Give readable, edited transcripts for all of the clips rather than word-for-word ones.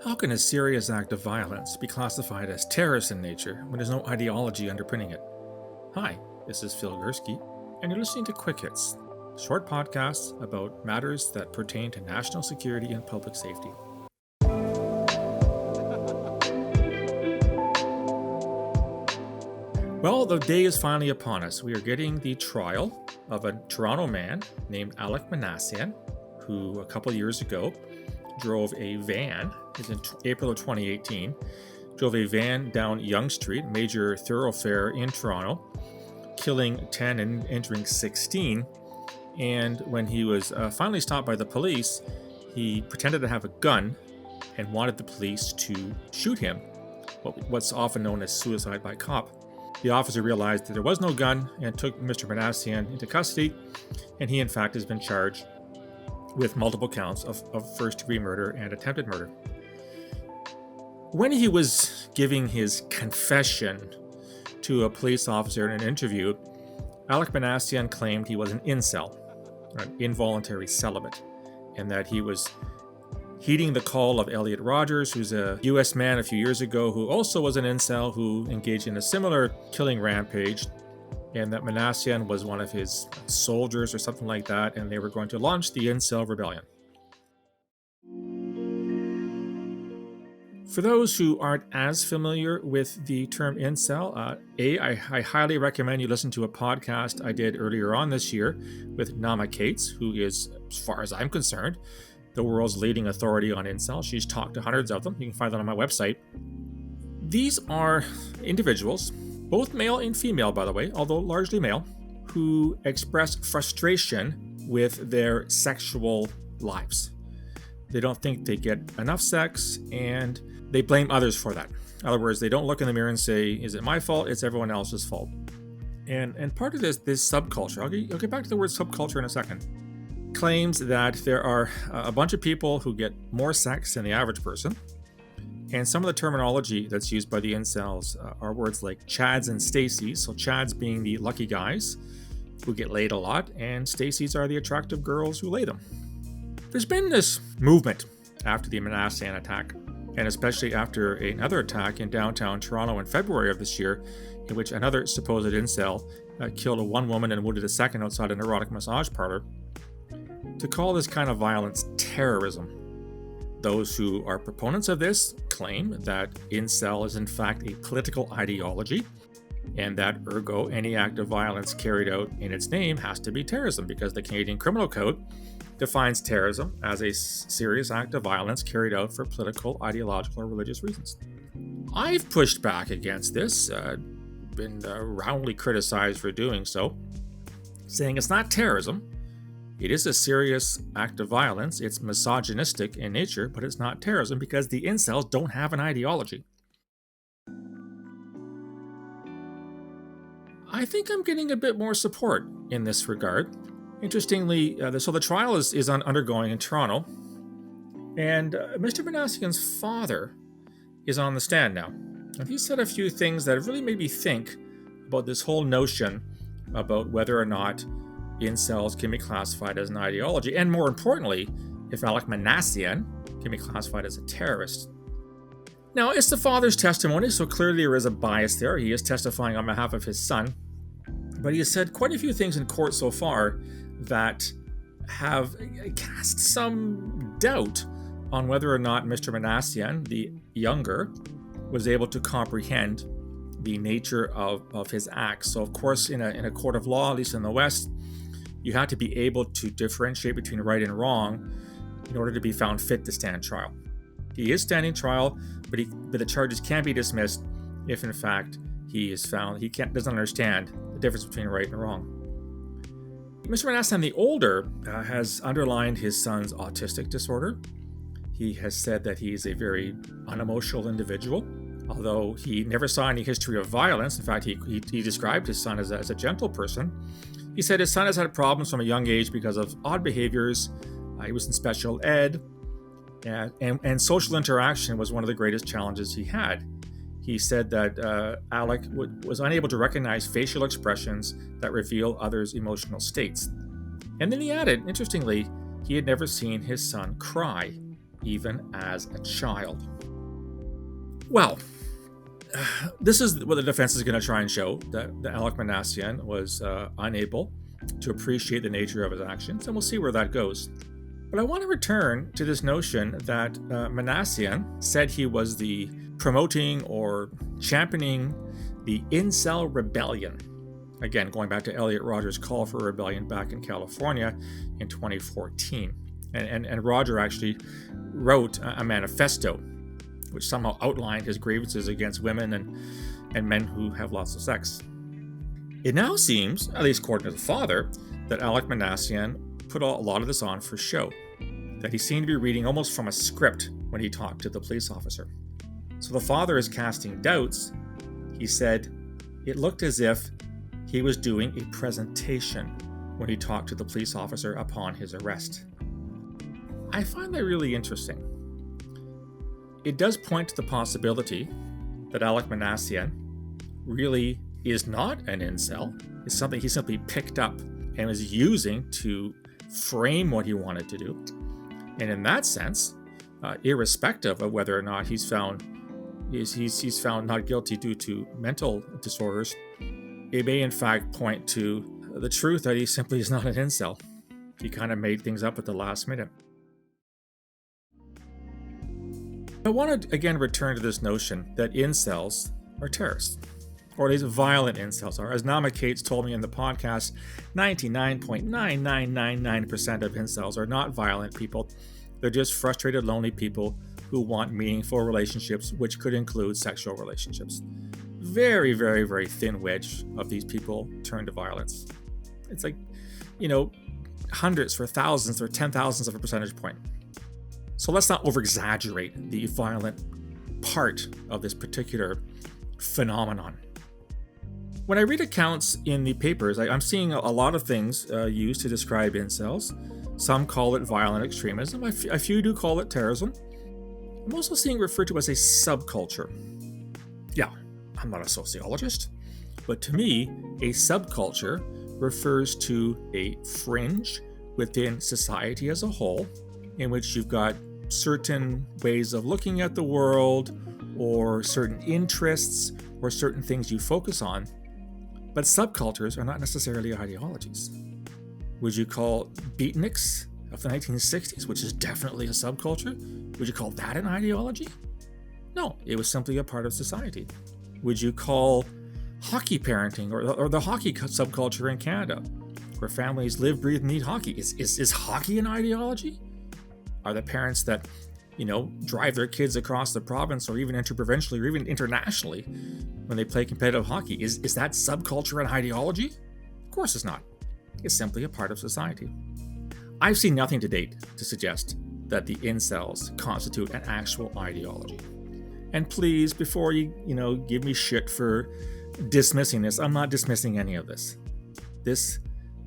How can a serious act of violence be classified as terrorist in nature when there's no ideology underpinning it? Hi, this is Phil Gurski, and you're listening to Quick Hits, short podcasts about matters that pertain to national security and public safety. Well, the day is finally upon us. We are getting the trial of a Toronto man named Alek Minassian, who a couple years ago drove a van, is in April of 2018, drove a van down Yonge Street, major thoroughfare in Toronto, killing 10 and injuring 16. And when he was finally stopped by the police, he pretended to have a gun and wanted the police to shoot him, what's often known as suicide by cop. The officer realized that there was no gun and took Mr. Minassian into custody, and he in fact has been charged with multiple counts of first-degree murder and attempted murder. When he was giving his confession to a police officer in an interview, Alek Minassian claimed he was an incel, an involuntary celibate, and that he was heeding the call of Elliot Rogers, who's a US man a few years ago who also was an incel who engaged in a similar killing rampage, and that Minassian was one of his soldiers or something like that, and they were going to launch the Incel rebellion. For those who aren't as familiar with the term incel, I highly recommend you listen to a podcast I did earlier on this year with Nama Cates, who is, as far as I'm concerned, the world's leading authority on incel. She's talked to hundreds of them. You can find that on my website. These are individuals, both male and female, by the way, although largely male, who express frustration with their sexual lives. They don't think they get enough sex, and they blame others for that. In other words, they don't look in the mirror and say, is it my fault? It's everyone else's fault. And part of this subculture, I'll get back to the word subculture in a second, claims that there are a bunch of people who get more sex than the average person. And some of the terminology that's used by the incels are words like Chads and Stacies. So Chads being the lucky guys who get laid a lot, and Stacies are the attractive girls who lay them. There's been this movement after the Minassian attack, and especially after another attack in downtown Toronto in February of this year, in which another supposed incel killed one woman and wounded a second outside an erotic massage parlor, to call this kind of violence terrorism. Those who are proponents of this claim that incel is in fact a political ideology, and that ergo any act of violence carried out in its name has to be terrorism, because the Canadian Criminal Code defines terrorism as a serious act of violence carried out for political, ideological, or religious reasons. I've pushed back against this, been roundly criticized for doing so, saying it's not terrorism. It is a serious act of violence. It's misogynistic in nature, but it's not terrorism because the incels don't have an ideology. I think I'm getting a bit more support in this regard. Interestingly, so the trial is undergoing in Toronto, and Mr. Minassian's father is on the stand now. And he said a few things that really made me think about this whole notion about whether or not incels can be classified as an ideology, and more importantly, if Alek Minassian can be classified as a terrorist. Now, it's the father's testimony, so clearly there is a bias there. He is testifying on behalf of his son, but he has said quite a few things in court so far that have cast some doubt on whether or not Mr. Minassian, the younger, was able to comprehend the nature of his acts. So, of course, in a court of law, at least in the West, you have to be able to differentiate between right and wrong in order to be found fit to stand trial. He is standing trial, but the charges can be dismissed if, in fact, he is found doesn't understand the difference between right and wrong. Mr. Minassian, the older, has underlined his son's autistic disorder. He has said that he is a very unemotional individual, although he never saw any history of violence. In fact, he described his son as a gentle person. He said his son has had problems from a young age because of odd behaviors. He was in special ed, and social interaction was one of the greatest challenges he had. He said that Alek was unable to recognize facial expressions that reveal others' emotional states. And then he added, interestingly, he had never seen his son cry. even as a child. Well, this is what the defense is going to try and show, that Alek Minassian was unable to appreciate the nature of his actions, and we'll see where that goes. But I want to return to this notion that Minassian said he was the promoting or championing the Incel rebellion. Again, going back to Elliot Rodger's call for rebellion back in California in 2014. And Rodger actually wrote a manifesto which somehow outlined his grievances against women and men who have lots of sex. It now seems, at least according to the father, that Alek Minassian put a lot of this on for show, that he seemed to be reading almost from a script when he talked to the police officer. So the father is casting doubts. He said it looked as if he was doing a presentation when he talked to the police officer upon his arrest. I find that really interesting. It does point to the possibility that Alek Minassian really is not an incel. It's something he simply picked up and was using to frame what he wanted to do. And in that sense, irrespective of whether or not he's found not guilty due to mental disorders, it may in fact point to the truth that he simply is not an incel. He kind of made things up at the last minute. I want to again return to this notion that incels are terrorists, or these violent incels are. As Nama Cates told me in the podcast, 99.9999% of incels are not violent people. They're just frustrated, lonely people who want meaningful relationships, which could include sexual relationships. Very, very, very thin wedge of these people turn to violence. It's like, hundreds or thousands or 10,000ths of a percentage point. So let's not over-exaggerate the violent part of this particular phenomenon. When I read accounts in the papers, I'm seeing a lot of things used to describe incels. Some call it violent extremism. A few do call it terrorism. I'm also seeing it referred to as a subculture. Yeah, I'm not a sociologist, but to me, a subculture refers to a fringe within society as a whole, in which you've got certain ways of looking at the world, or certain interests, or certain things you focus on. But subcultures are not necessarily ideologies. Would you call beatniks of the 1960s, which is definitely a subculture, would you call that an ideology? No, it was simply a part of society. Would you call hockey parenting or the hockey subculture in Canada, where families live, breathe, and eat hockey? Is hockey an ideology? Are the parents that, drive their kids across the province or even interprovincially or even internationally when they play competitive hockey, is that subculture an ideology? Of course it's not. It's simply a part of society. I've seen nothing to date to suggest that the incels constitute an actual ideology. And please, before you, give me shit for dismissing this, I'm not dismissing any of this. This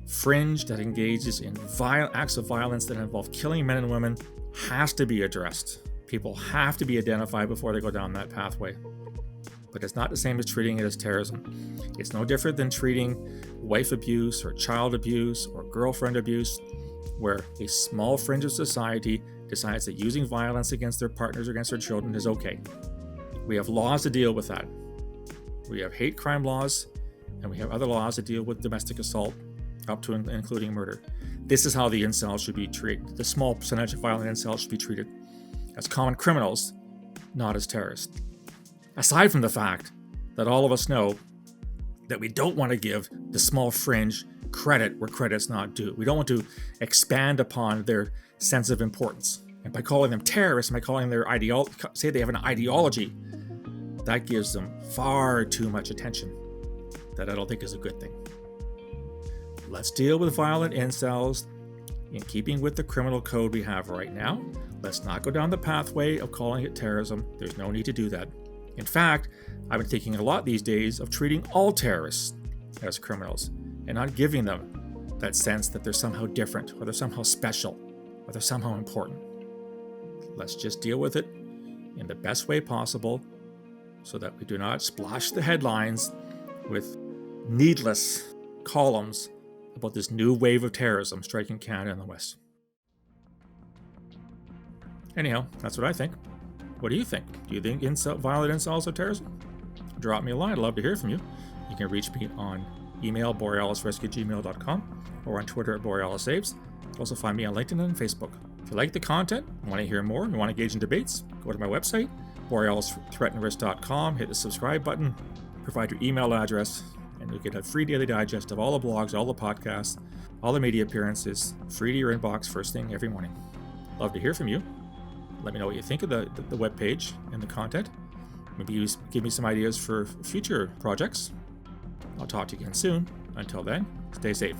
fringe that engages in acts of violence that involve killing men and women has to be addressed. People have to be identified before they go down that pathway. But it's not the same as treating it as terrorism. It's no different than treating wife abuse or child abuse or girlfriend abuse, where a small fringe of society decides that using violence against their partners or against their children is okay. We have laws to deal with that. We have hate crime laws, and we have other laws that deal with domestic assault, up to and including murder. This is how the incels should be treated. The small percentage of violent incels should be treated as common criminals, not as terrorists. Aside from the fact that all of us know that we don't want to give the small fringe credit where credit's not due. We don't want to expand upon their sense of importance. And by calling them terrorists, by calling their say they have an ideology, that gives them far too much attention that I don't think is a good thing. Let's deal with violent incels in keeping with the criminal code we have right now. Let's not go down the pathway of calling it terrorism. There's no need to do that. In fact, I've been thinking a lot these days of treating all terrorists as criminals and not giving them that sense that they're somehow different or they're somehow special or they're somehow important. Let's just deal with it in the best way possible so that we do not splash the headlines with needless columns about this new wave of terrorism striking Canada and the West. Anyhow, that's what I think. What do you think? Do you think violent incels are terrorism? Drop me a line. I'd love to hear from you. You can reach me on email, borealisrescue@gmail.com, or on Twitter at borealisaves. Also find me on LinkedIn and Facebook. If you like the content, want to hear more, and want to engage in debates, go to my website, borealisthreatandrisk.com, hit the subscribe button, provide your email address, and you'll get a free daily digest of all the blogs, all the podcasts, all the media appearances, free to your inbox first thing every morning. Love to hear from you. Let me know what you think of the webpage and the content. Maybe you give me some ideas for future projects. I'll talk to you again soon. Until then, stay safe.